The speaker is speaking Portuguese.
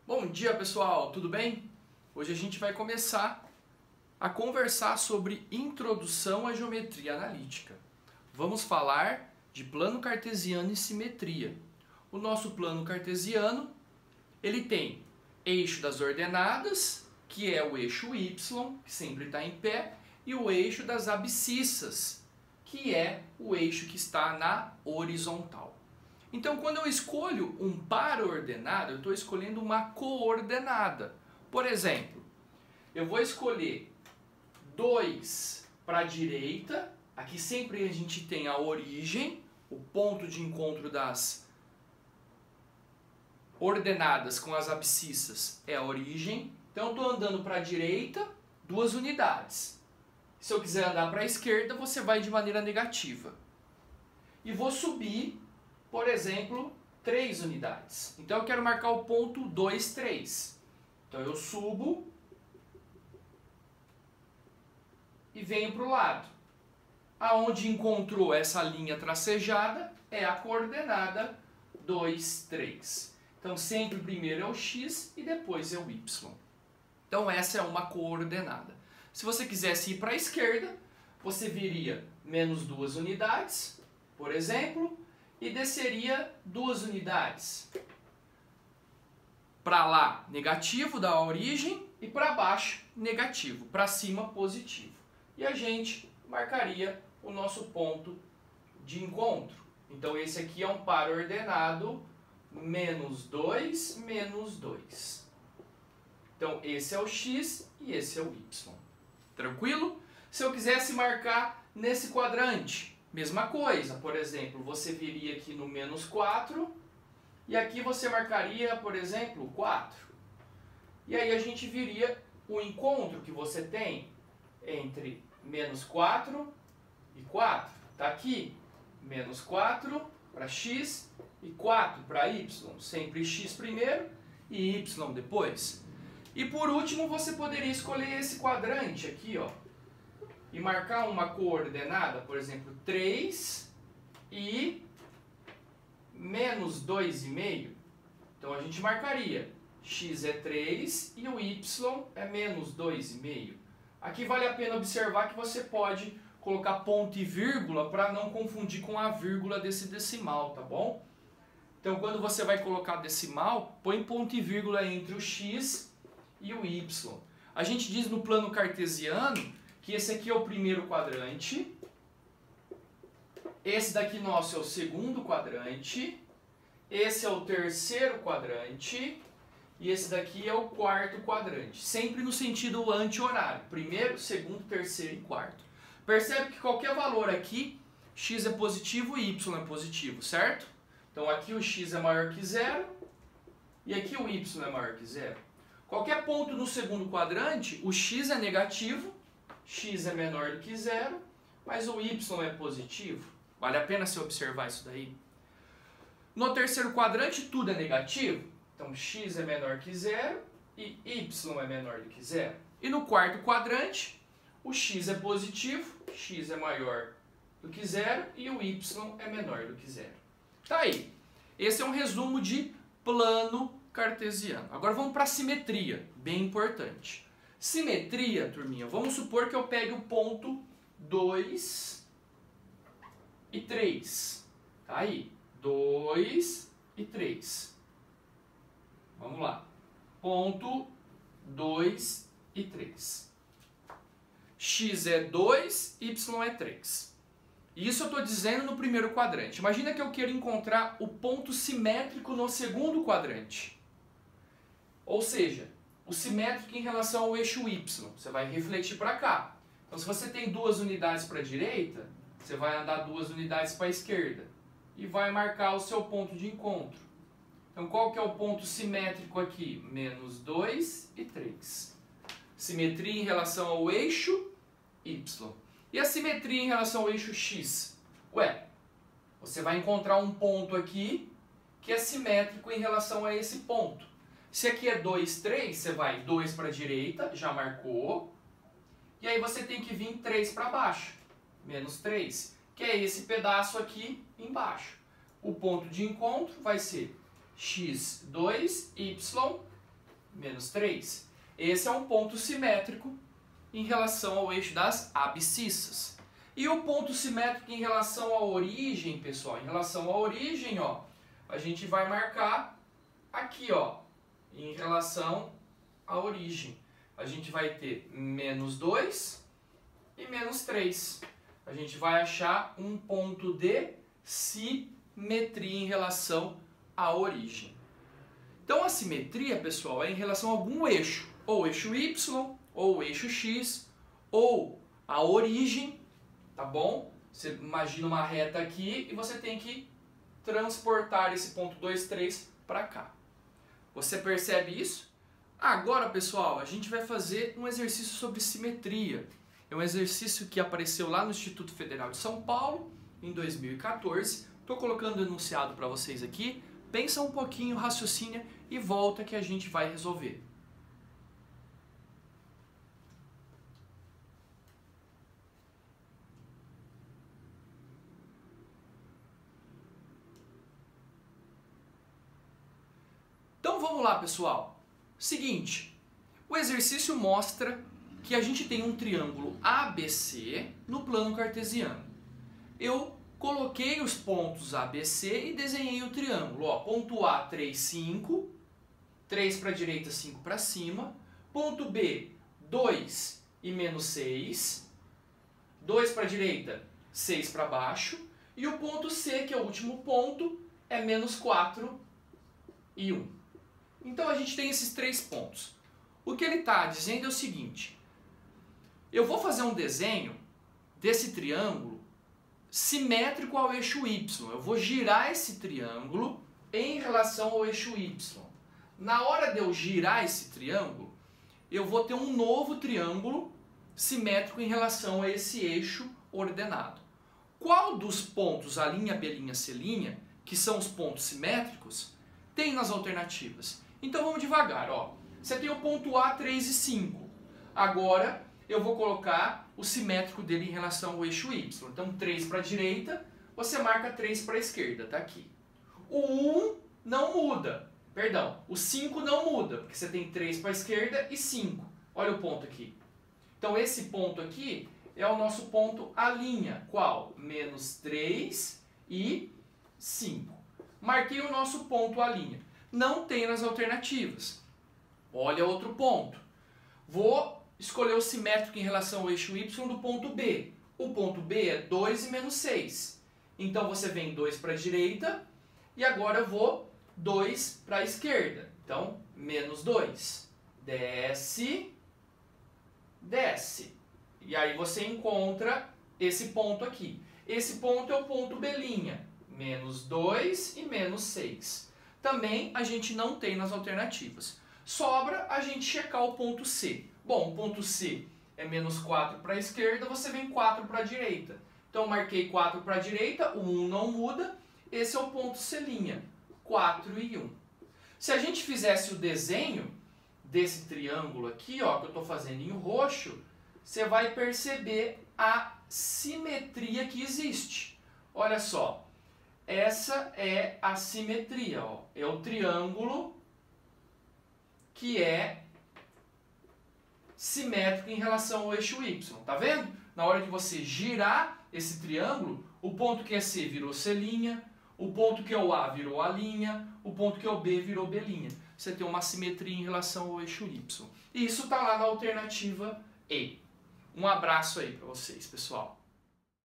Bom dia, pessoal, tudo bem? Hoje a gente vai começar a conversar sobre introdução à geometria analítica. Vamos falar de plano cartesiano e simetria. O nosso plano cartesiano, ele tem eixo das ordenadas, que é o eixo Y, que sempre está em pé, e o eixo das abscissas, que é o eixo que está na horizontal. Então, quando eu escolho um par ordenado, eu estou escolhendo uma coordenada. Por exemplo, eu vou escolher 2 para a direita. Aqui sempre a gente tem a origem, o ponto de encontro das ordenadas com as abscissas é a origem. Então, eu estou andando para a direita, 2 unidades. Se eu quiser andar para a esquerda, você vai de maneira negativa. E vou subir, por exemplo, 3 unidades. Então eu quero marcar o ponto 2, 3. Então eu subo e venho para o lado. Aonde encontrou essa linha tracejada é a coordenada 2, 3. Então sempre primeiro é o x e depois é o y. Então essa é uma coordenada. Se você quisesse ir para a esquerda, você viria menos 2 unidades, por exemplo, e desceria 2 unidades. Para lá, negativo da origem, e para baixo, negativo. Para cima, positivo. E a gente marcaria o nosso ponto de encontro. Então esse aqui é um par ordenado menos 2, menos 2. Então esse é o x e esse é o y. Tranquilo? Se eu quisesse marcar nesse quadrante, mesma coisa, por exemplo, você viria aqui no menos 4 e aqui você marcaria, por exemplo, 4. E aí a gente viria o encontro que você tem entre menos 4 e 4. Está aqui, menos 4 para x e 4 para y. Sempre x primeiro e y depois. E por último, você poderia escolher esse quadrante aqui, ó, e marcar uma coordenada, por exemplo, 3 e menos 2,5. Então a gente marcaria x é 3 e o y é menos 2,5. Aqui vale a pena observar que você pode colocar ponto e vírgula para não confundir com a vírgula desse decimal, tá bom? Então quando você vai colocar decimal, põe ponto e vírgula entre o x e o y. A gente diz no plano cartesiano que esse aqui é o primeiro quadrante, esse daqui nosso é o segundo quadrante, esse é o terceiro quadrante e esse daqui é o quarto quadrante. Sempre no sentido anti-horário, primeiro, segundo, terceiro e quarto. Percebe que qualquer valor aqui, x é positivo e y é positivo, certo? Então aqui o x é maior que 0 e aqui o y é maior que 0. Qualquer ponto no segundo quadrante, o x é negativo, x é menor do que 0, mas o y é positivo. Vale a pena você observar isso daí. No terceiro quadrante, tudo é negativo. Então, x é menor que 0 e y é menor do que 0. E no quarto quadrante, o x é positivo, x é maior do que 0 e o y é menor do que 0. Tá aí. Esse é um resumo de plano cartesiano. Agora vamos para a simetria, bem importante. Simetria, turminha, vamos supor que eu pegue o ponto 2 e 3. Tá aí, 2 e 3. Vamos lá. Ponto 2 e 3. X é 2, y é 3. Isso eu estou dizendo no primeiro quadrante. Imagina que eu quero encontrar o ponto simétrico no segundo quadrante. Ou seja, o simétrico em relação ao eixo y. Você vai refletir para cá. Então, se você tem 2 unidades para a direita, você vai andar 2 unidades para a esquerda. E vai marcar o seu ponto de encontro. Então, qual que é o ponto simétrico aqui? Menos 2 e 3. Simetria em relação ao eixo y. E a simetria em relação ao eixo x? Ué, você vai encontrar um ponto aqui que é simétrico em relação a esse ponto. Se aqui é 2, 3, você vai 2 para a direita, já marcou. E aí você tem que vir 3 para baixo, menos 3, que é esse pedaço aqui embaixo. O ponto de encontro vai ser x2, y, menos 3. Esse é um ponto simétrico em relação ao eixo das abscissas. E o ponto simétrico em relação à origem, pessoal? Em relação à origem, ó, a gente vai marcar aqui, ó, em relação à origem. A gente vai ter menos 2 e menos 3. A gente vai achar um ponto de simetria em relação à origem. Então a simetria, pessoal, é em relação a algum eixo, ou o eixo Y, ou o eixo X, ou a origem, tá bom? Você imagina uma reta aqui e você tem que transportar esse ponto 2, 3 para cá. Você percebe isso? Agora, pessoal, a gente vai fazer um exercício sobre simetria. É um exercício que apareceu lá no Instituto Federal de São Paulo, em 2014. Estou colocando o enunciado para vocês aqui. Pensa um pouquinho, raciocínio e volta que a gente vai resolver. Então vamos lá, pessoal. Seguinte, o exercício mostra que a gente tem um triângulo ABC no plano cartesiano. Eu coloquei os pontos ABC e desenhei o triângulo. Ó, ponto A, 3, 5. 3 para a direita, 5 para cima. Ponto B, 2 e menos 6. 2 para a direita, 6 para baixo. E o ponto C, que é o último ponto, é menos 4 e 1. Então a gente tem esses 3 pontos. O que ele está dizendo é o seguinte. Eu vou fazer um desenho desse triângulo simétrico ao eixo Y. Eu vou girar esse triângulo em relação ao eixo Y. Na hora de eu girar esse triângulo, eu vou ter um novo triângulo simétrico em relação a esse eixo ordenado. Qual dos pontos A', B', C', que são os pontos simétricos, tem nas alternativas? Então vamos devagar. Ó. Você tem o ponto A, 3 e 5. Agora eu vou colocar o simétrico dele em relação ao eixo Y. Então 3 para a direita, você marca 3 para a esquerda, tá aqui. O 1 não muda, perdão, o 5 não muda, porque você tem 3 para a esquerda e 5. Olha o ponto aqui. Então esse ponto aqui é o nosso ponto A'. Qual? Menos 3 e 5. Marquei o nosso ponto A'. Não tem nas alternativas. Olha outro ponto. Vou escolher o simétrico em relação ao eixo Y do ponto B. O ponto B é 2 e menos 6. Então você vem 2 para a direita e agora eu vou 2 para a esquerda. Então, menos 2. Desce, desce. E aí você encontra esse ponto aqui. Esse ponto é o ponto B'. Menos 2 e menos 6. Também a gente não tem nas alternativas. Sobra a gente checar o ponto C. Bom, o ponto C é menos 4 para a esquerda, você vem 4 para a direita. Então marquei 4 para a direita, o 1 não muda, esse é o ponto C', 4 e 1. Se a gente fizesse o desenho desse triângulo aqui, ó, que eu estou fazendo em roxo, você vai perceber a simetria que existe. Olha só, essa é a simetria, ó, é o triângulo que é simétrico em relação ao eixo Y, tá vendo? Na hora que você girar esse triângulo, o ponto que é C virou C', o ponto que é o A virou A', o ponto que é o B virou B'. Você tem uma simetria em relação ao eixo Y. E isso tá lá na alternativa E. Um abraço aí para vocês, pessoal.